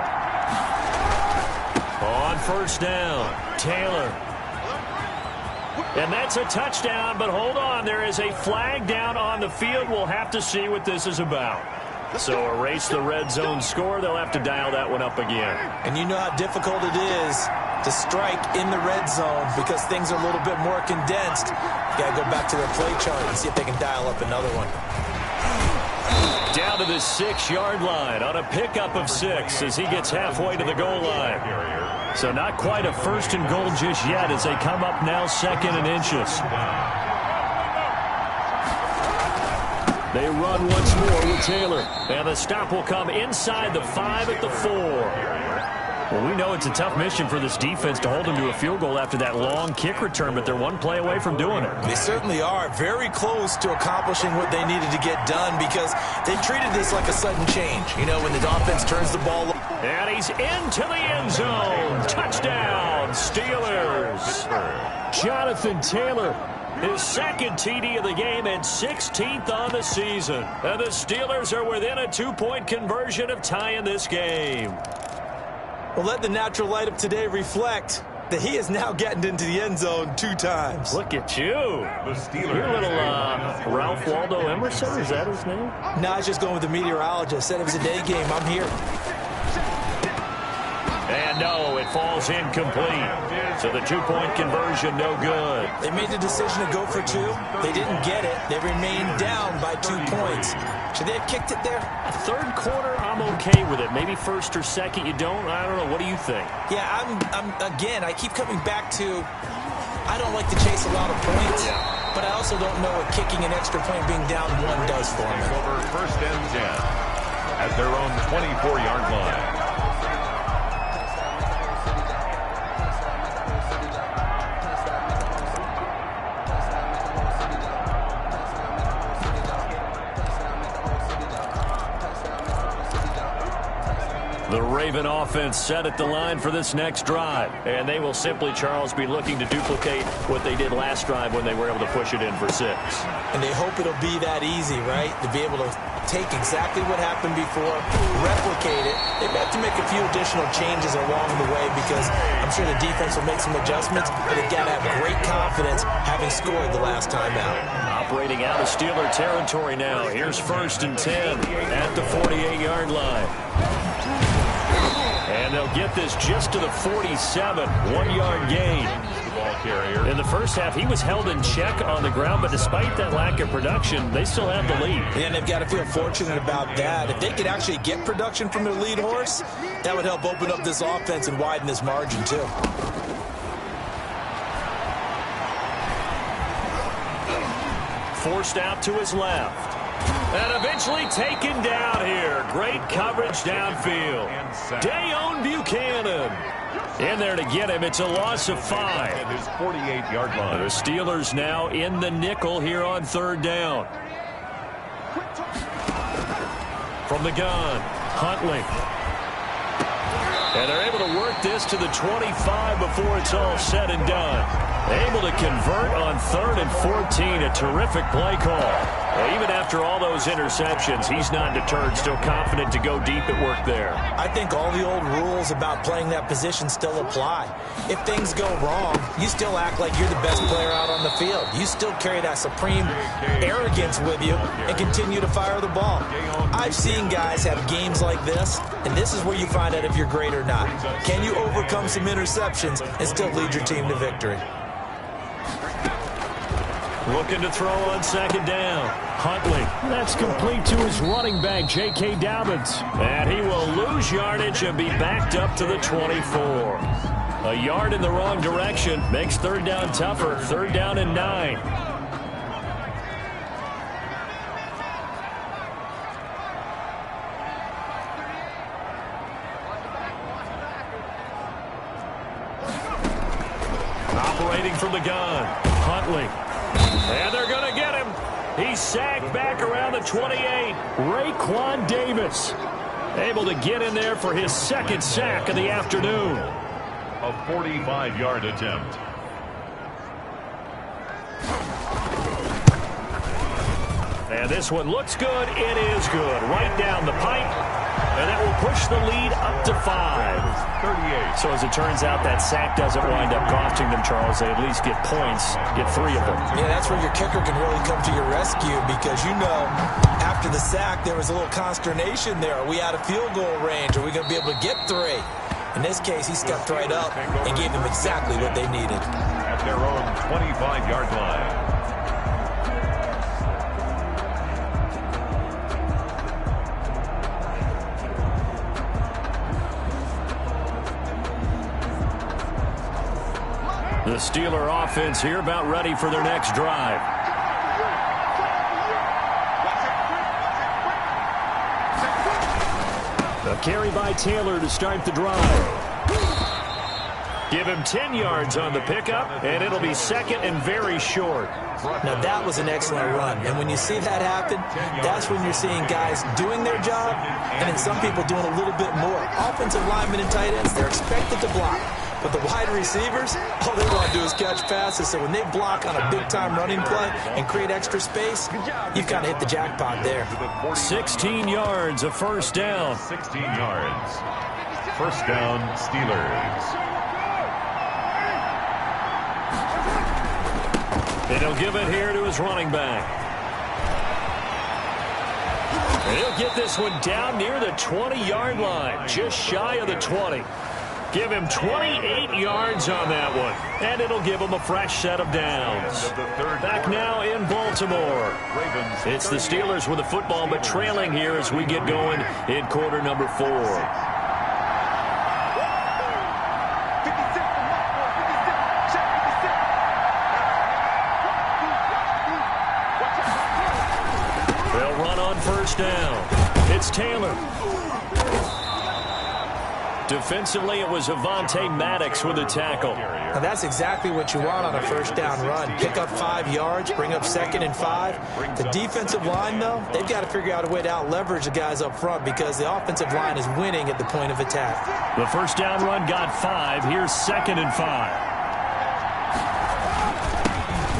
On 1st down, Taylor. And that's a touchdown, but hold on. There is a flag down on the field. We'll have to see what this is about. So erase the red zone score. They'll have to dial that one up again. And you know how difficult it is to strike in the red zone because things are a little bit more condensed. You got to go back to their play chart and see if they can dial up another one. Down to the 6-yard line on a pickup of 6 as he gets halfway to the goal line. So not quite a 1st and goal just yet as they come up now 2nd and inches. They run once more with Taylor. And the stop will come inside the 5 at the 4. Well, we know it's a tough mission for this defense to hold them to a field goal after that long kick return, but they're one play away from doing it. They certainly are very close to accomplishing what they needed to get done because they treated this like a sudden change. You know, when the offense turns the ball. And he's into the end zone. Touchdown, Steelers. Jonathan Taylor, his 2nd TD of the game and 16th on the season. And the Steelers are within a 2-point conversion of tying this game. Well, let the natural light of today reflect that he is now getting into the end zone 2 times. Look at you. The Steelers. You're a little Ralph Waldo Emerson, is that his name? No, I was just going with the meteorologist. Said it was a day game. I'm here. And no, it falls incomplete. So the 2-point conversion, no good. They made the decision to go for 2. They didn't get it. They remained down by 2 points. Should they have kicked it there? 3rd quarter, I'm okay with it. Maybe 1st or 2nd, you don't. I don't know. What do you think? Yeah, again, I keep coming back to I don't like to chase a lot of points, but I also don't know what kicking an extra point being down 1 does for me. Over 1st and 10 at their own 24-yard line. The Raven offense set at the line for this next drive. And they will simply, Charles, be looking to duplicate what they did last drive when they were able to push it in for 6. And they hope it'll be that easy, right? To be able to take exactly what happened before, replicate it. They've got to make a few additional changes along the way because I'm sure the defense will make some adjustments, but they've got to have great confidence having scored the last time out. Operating out of Steeler territory now. Here's 1st and 10 at the 48-yard line. And they'll get this just to the 47, 1-yard gain. In the first half, he was held in check on the ground, but despite that lack of production, they still have the lead. And they've got to feel fortunate about that. If they could actually get production from their lead horse, that would help open up this offense and widen this margin, too. Forced out to his left. And eventually taken down here. Great coverage downfield. Dayon Buchanan in there to get him. It's a loss of 5. At his 48-yard line. The Steelers now in the nickel here on 3rd down. From the gun, Huntley. And they're able to work this to the 25 before it's all said and done. Able to convert on 3rd and 14. A terrific play call. Well, even after all those interceptions, he's not deterred, still confident to go deep at work there. I think all the old rules about playing that position still apply. If things go wrong, you still act like you're the best player out on the field. You still carry that supreme arrogance with you and continue to fire the ball. I've seen guys have games like this, and this is where you find out if you're great or not. Can you overcome some interceptions and still lead your team to victory? Looking to throw on second down. Huntley. That's complete to his running back, J.K. Dobbins. And he will lose yardage and be backed up to the 24. A yard in the wrong direction makes third down tougher. Third down and 9. Operating from the gun. Huntley. And they're going to get him. He's sacked back around the 28. Raekwon Davis able to get in there for his second sack of the afternoon. A 45-yard attempt. And this one looks good. It is good. Right down the pipe. And that will push the lead up to 5. 38. So as it turns out, that sack doesn't wind up costing them, Charles. They at least get points, get 3 of them. Yeah, that's where your kicker can really come to your rescue because, you know, after the sack, there was a little consternation there. Are we out of field goal range? Are we going to be able to get 3? In this case, he stepped right up and gave them exactly what they needed. At their own 25-yard line. The Steeler offense here about ready for their next drive. A carry by Taylor to start the drive. Give him 10 yards on the pickup, and it'll be second and very short. Now, that was an excellent run. And when you see that happen, that's when you're seeing guys doing their job and then some people doing a little bit more. Offensive linemen and tight ends, they're expected to block. But the wide receivers, all they want to do is catch passes. So when they block on a big-time running play and create extra space, you've kind of hit the jackpot there. 16 yards, a first down. 16 yards. First down, Steelers. And he'll give it here to his running back. And he'll get this one down near the 20-yard line, just shy of the 20. Give him 28 yards on that one, and it'll give him a fresh set of downs. Back now in Baltimore. It's the Steelers with the football, but trailing here as we get going in quarter number 4. They'll run on first down. It's Taylor. Defensively, it was Avonte Maddox with a tackle. Now, that's exactly what you want on a first down run. Pick up 5 yards, bring up second and 5. The defensive line, though, they've got to figure out a way to out-leverage the guys up front because the offensive line is winning at the point of attack. The first down run got 5. Here's second and 5.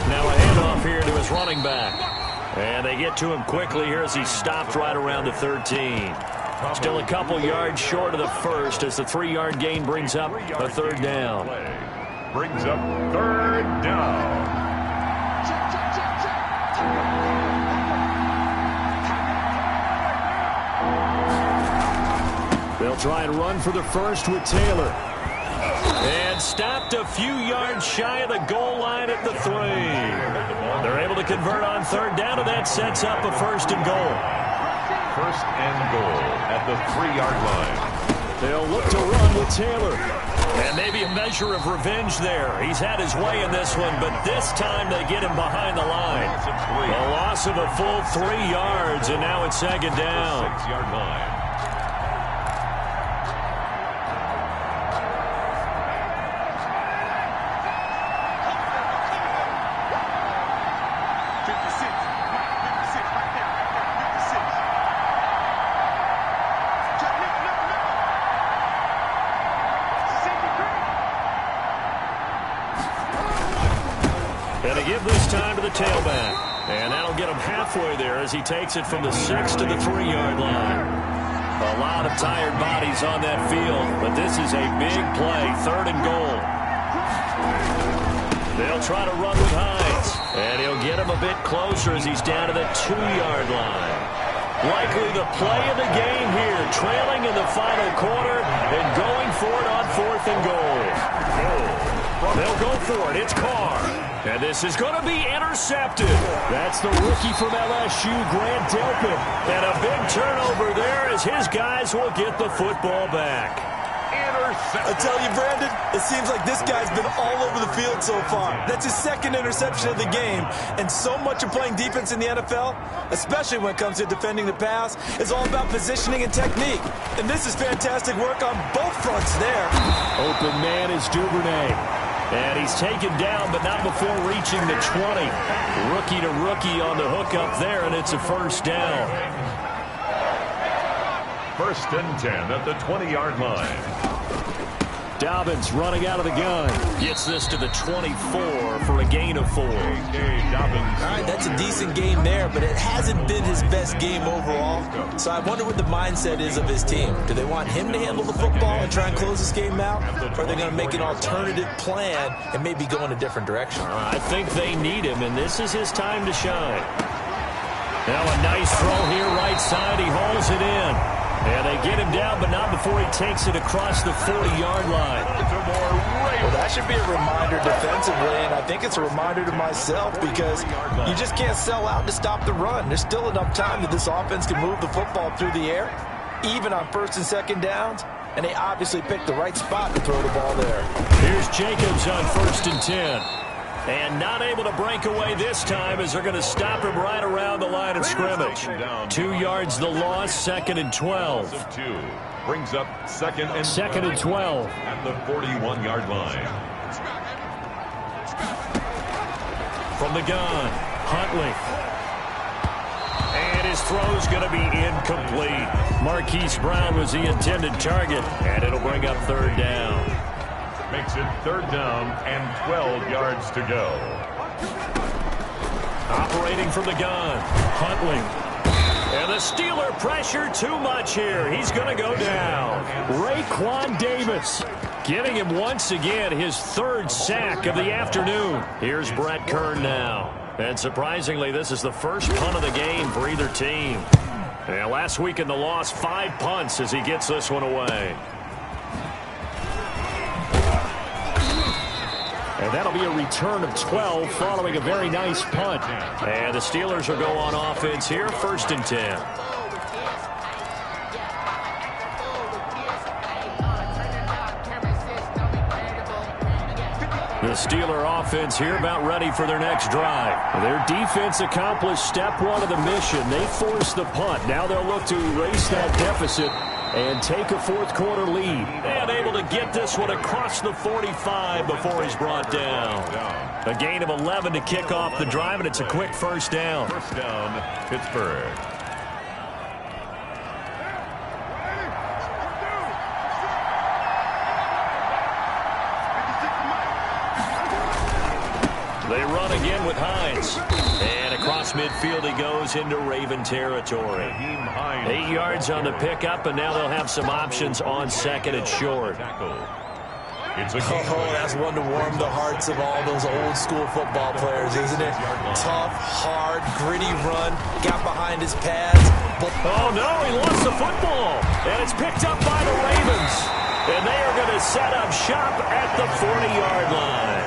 Now a handoff here to his running back. And they get to him quickly here as he stopped right around the 13. Still a couple yards short of the first as the 3-yard gain brings up a third down. Brings up third down. They'll try and run for the first with Taylor. And stopped a few yards shy of the goal line at the 3. They're able to convert on third down, and that sets up a first and goal. First and goal at the 3-yard line. They'll look to run with Taylor. And maybe a measure of revenge there. He's had his way in this one, but this time they get him behind the line. A loss of a full 3 yards, and now it's second down. 6-yard line. And they give this time to the tailback. And that'll get him halfway there as he takes it from the 6 to the 3-yard line. A lot of tired bodies on that field, but this is a big play, third and goal. They'll try to run with Hines. And he'll get him a bit closer as he's down to the 2-yard line. Likely the play of the game here, trailing in the final quarter and going for it on fourth and goal. They'll go for it. It's Carr. And this is going to be intercepted. That's the rookie from LSU, Grant Delpit. And a big turnover there as his guys will get the football back. I tell you, Brandon, it seems like this guy's been all over the field so far. That's his second interception of the game. And so much of playing defense in the NFL, especially when it comes to defending the pass, is all about positioning and technique. And this is fantastic work on both fronts there. Open man is Duvernay. And he's taken down, but not before reaching the 20. Rookie to rookie on the hook up there, and it's a first down. 1st and 10 at the 20-yard line. Dobbins running out of the gun. Gets this to the 24 for a gain of 4. All right, that's a decent game there, but it hasn't been his best game overall. So I wonder what the mindset is of his team. Do they want him to handle the football and try and close this game out? Or are they going to make an alternative plan and maybe go in a different direction? I think they need him, and this is his time to shine. Now a nice throw here right side. He hauls it in. And they get him down, but not before he takes it across the 40-yard line. Well, that should be a reminder defensively, and I think it's a reminder to myself because you just can't sell out to stop the run. There's still enough time that this offense can move the football through the air, even on 1st and 2nd downs, and they obviously picked the right spot to throw the ball there. Here's Jacobs on 1st and 10. And not able to break away this time as they're going to stop him right around the line of scrimmage. 2 yards the loss, 2nd and 12. Brings up 2nd and 12. At the 41-yard line. From the gun, Huntley. And his throw's going to be incomplete. Marquise Brown was the intended target, and it'll bring up 3rd down. Makes it 3rd down and 12 yards to go. Operating from the gun, Huntley. And the Steeler pressure too much here. He's going to go down. Raekwon Davis getting him once again his 3rd sack of the afternoon. Here's Brett Kern now. And surprisingly, this is the first punt of the game for either team. And last week in the loss, 5 punts as he gets this one away. And that'll be a return of 12 following a very nice punt. And the Steelers will go on offense here, 1st and 10. The Steeler offense here about ready for their next drive. Their defense accomplished step 1 of the mission. They forced the punt. Now they'll look to erase that deficit and take a 4th quarter lead. And able to get this one across the 45 before he's brought down. A gain of 11 to kick off the drive, and it's a quick 1st down. 1st down, Pittsburgh. They run again with Hines. And across midfield he goes into Raven territory. 8 yards on the pickup, and now they'll have some options on 2nd and short. That's one to warm the hearts of all those old school football players, isn't it? Tough, hard, gritty run. Got behind his pads. Oh, no, he lost the football. And it's picked up by the Ravens. And they are going to set up shop at the 40-yard line.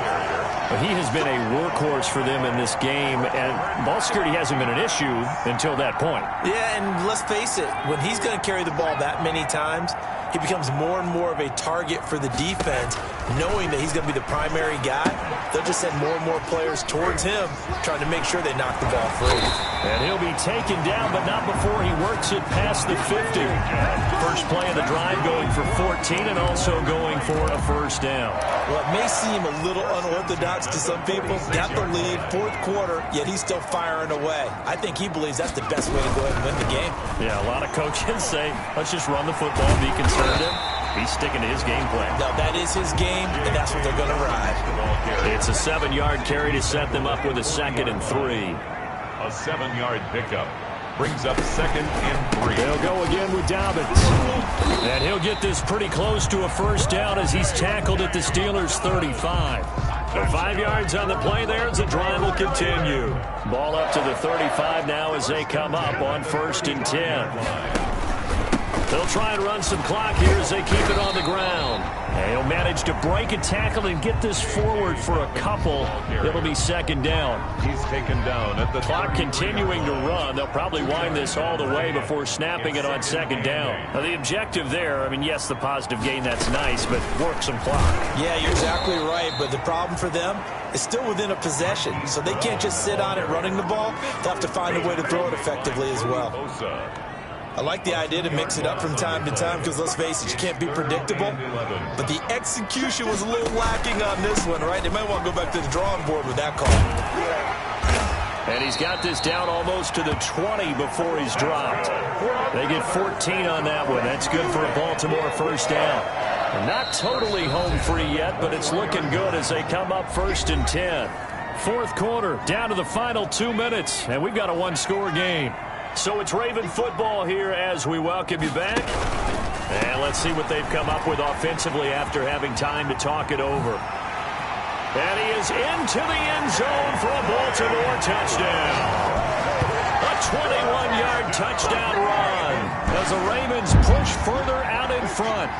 He has been a workhorse for them in this game, and ball security hasn't been an issue until that point. Yeah, and let's face it, when he's going to carry the ball that many times, he becomes more and more of a target for the defense, knowing that he's going to be the primary guy. They'll just send more and more players towards him, trying to make sure they knock the ball free. And he'll be taken down, but not before he works it past the 50. First play of the drive going for 14 and also going for a 1st down. Well, it may seem a little unorthodox to some people. Got the lead, 4th quarter, yet he's still firing away. I think he believes that's the best way to go ahead and win the game. Yeah, a lot of coaches say, let's just run the football, be conservative. He's sticking to his game plan. Now, that is his game, and that's what they're going to ride. It's a 7-yard carry to set them up with a 2nd and 3. A 7-yard pickup brings up 2nd and 3. They'll go again with Dobbins. And he'll get this pretty close to a 1st down as he's tackled at the Steelers' 35. So 5 yards on the play there as the drive will continue. Ball up to the 35 now as they come up on 1st and 10. They'll try and run some clock here as they keep it on the ground. And he'll manage to break a tackle and get this forward for a couple. It'll be second down. He's taken down at the clock continuing to run. They'll probably wind this all the way before snapping it on second down. Now, the objective there, I mean, yes, the positive gain, that's nice, but work some clock. Yeah, you're exactly right, but the problem for them is still within a possession, so they can't just sit on it running the ball. They'll have to find a way to throw it effectively as well. I like the idea to mix it up from time to time because, let's face it, you can't be predictable. But the execution was a little lacking on this one, right? They might want to go back to the drawing board with that call. And he's got this down almost to the 20 before he's dropped. They get 14 on that one. That's good for a Baltimore first down. Not totally home free yet, but it's looking good as they come up 1st and 10. Fourth quarter, down to the final 2 minutes, and we've got a one-score game. So it's Raven football here as we welcome you back. And let's see what they've come up with offensively after having time to talk it over. And he is into the end zone for a Baltimore touchdown. A 21-yard touchdown run as the Ravens push further out in front.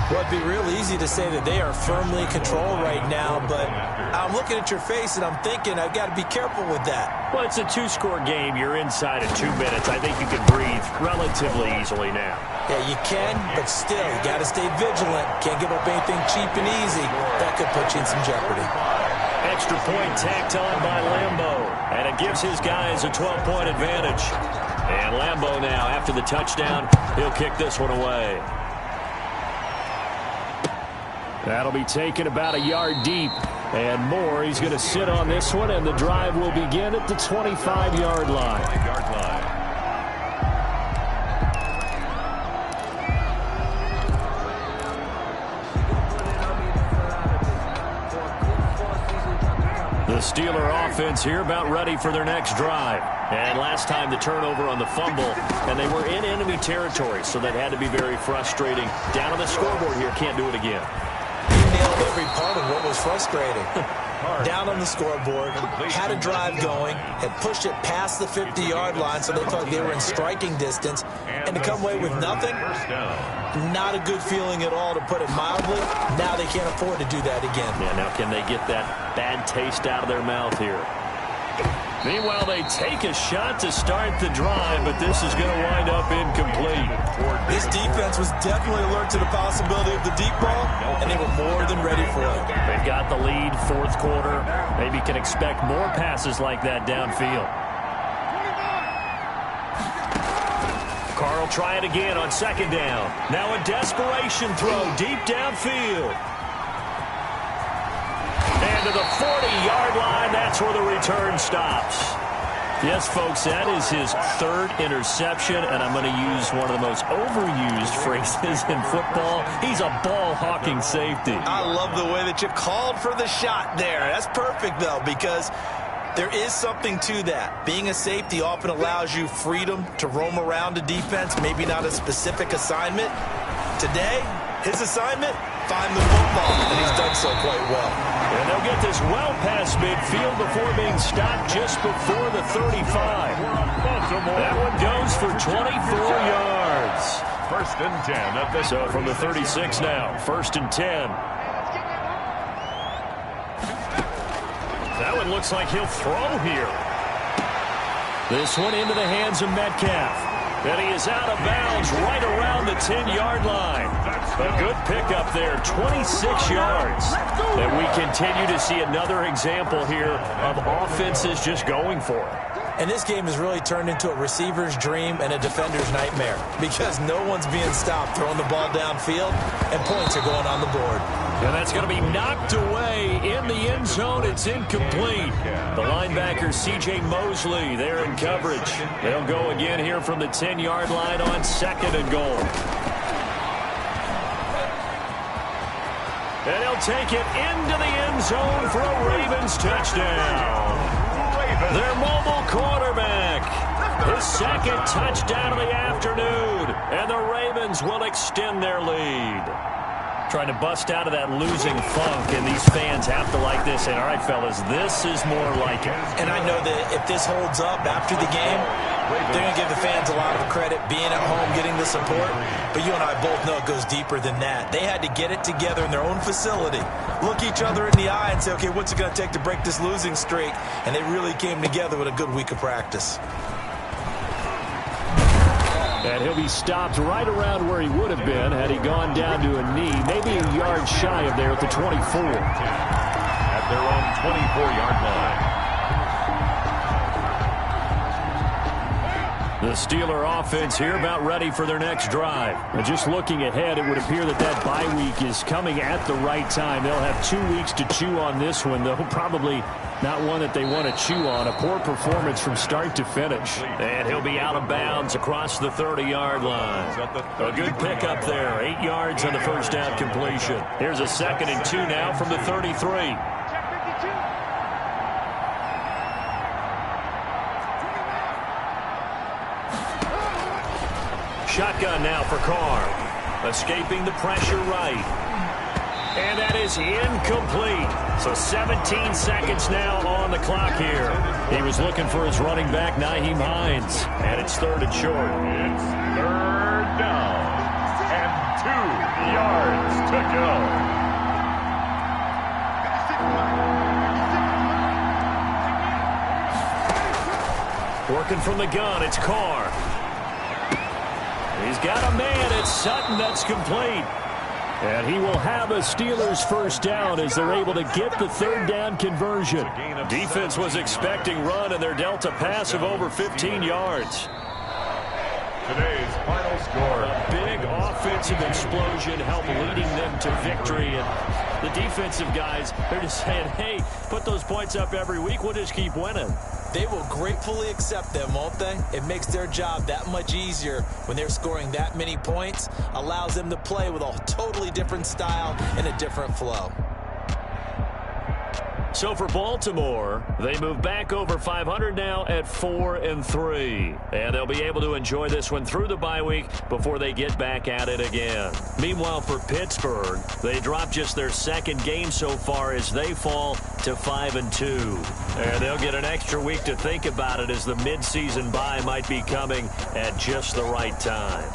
Well, it'd be real easy to say that they are firmly in control right now, but I'm looking at your face and I'm thinking I've got to be careful with that. Well, it's a two-score game. You're inside of 2 minutes. I think you can breathe relatively easily now. Yeah, you can, but still, you got to stay vigilant. Can't give up anything cheap and easy. That could put you in some jeopardy. Extra point tacked on by Lambo, and it gives his guys a 12-point advantage. And Lambo now, after the touchdown, he'll kick this one away. That'll be taken about a yard deep and more. He's going to sit on this one, and the drive will begin at the 25-yard line. The Steeler offense here about ready for their next drive. And last time the turnover on the fumble, and they were in enemy territory, so that had to be very frustrating. Down on the scoreboard here, can't do it again. Nailed every part of what was frustrating. Down on the scoreboard, had a drive going, had pushed it past the 50-yard line so they thought they were in striking distance, and to come away with nothing, not a good feeling at all, to put it mildly. Now they can't afford to do that again. Yeah, now can they get that bad taste out of their mouth here? Meanwhile, they take a shot to start the drive, but this is going to wind up incomplete. This defense was definitely alert to the possibility of the deep ball, and they were more than ready for it. They've got the lead, fourth quarter. Maybe can expect more passes like that downfield. Carl try it again on second down. Now a desperation throw deep downfield. And to the 40-yard line, that's where the return stops. Yes, folks, that is his third interception, and I'm going to use one of the most overused phrases in football. He's a ball-hawking safety. I love the way that you called for the shot there. That's perfect, though, because there is something to that. Being a safety often allows you freedom to roam around a defense, maybe not a specific assignment. Today, his assignment, find the football, and he's done so quite well. And they'll get this well past midfield before being stopped just before the 35. That one goes for 24 yards. 1st and 10 at the So from the 36 now, 1st and 10. That one looks like he'll throw here. This one into the hands of Metcalf. And he is out of bounds right around the 10-yard line. A good pickup there, 26 yards. And we continue to see another example here of offenses just going for it. And this game has really turned into a receiver's dream and a defender's nightmare because no one's being stopped throwing the ball downfield, and points are going on the board. And that's going to be knocked away in the end zone. It's incomplete. The linebacker, C.J. Mosley, there in coverage. They'll go again here from the 10-yard line on 2nd and goal. And he'll take it into the end zone for a Ravens touchdown. Their mobile quarterback. His 2nd touchdown of the afternoon. And the Ravens will extend their lead. Trying to bust out of that losing funk, and these fans have to like this. And all right, fellas, this is more like it. And I know that if this holds up after the game, They're going to give the fans a lot of credit being at home, getting the support. But you and I both know it goes deeper than that. They had to get it together in their own facility, look each other in the eye and say, okay, what's it going to take to break this losing streak? And they really came together with a good week of practice. And he'll be stopped right around where he would have been had he gone down to a knee, maybe a yard shy of there at the 24. At their own 24-yard line. The Steeler offense here about ready for their next drive. And just looking ahead, it would appear that that bye week is coming at the right time. They'll have 2 weeks to chew on this one, though probably not one that they want to chew on. A poor performance from start to finish. And he'll be out of bounds across the 30-yard line. A good pickup there. 8 yards on the first down completion. Here's a 2nd and 2 now from the 33. Shotgun now for Carr. Escaping the pressure right. And that is incomplete. So 17 seconds now on the clock here. He was looking for his running back, Nyheim Hines. And it's 3rd and short. It's 3rd down. And 2 yards to go. Working from the gun, it's Carr. He's got a man. It's Sutton. That's complete. And he will have a Steelers first down as they're able to get the 3rd down conversion. Defense was expecting run, and they're dealt a pass of over 15 yards. Today's final score. A big offensive explosion helped leading them to victory. And the defensive guys, they're just saying, hey, put those points up every week. We'll just keep winning. They will gratefully accept them, won't they? It makes their job that much easier when they're scoring that many points. Allows them to play with a totally different style and a different flow. So for Baltimore, they move back over 500 now at 4-3. And they'll be able to enjoy this one through the bye week before they get back at it again. Meanwhile, for Pittsburgh, they drop just their 2nd game so far as they fall to 5-2. And they'll get an extra week to think about it as the midseason bye might be coming at just the right time.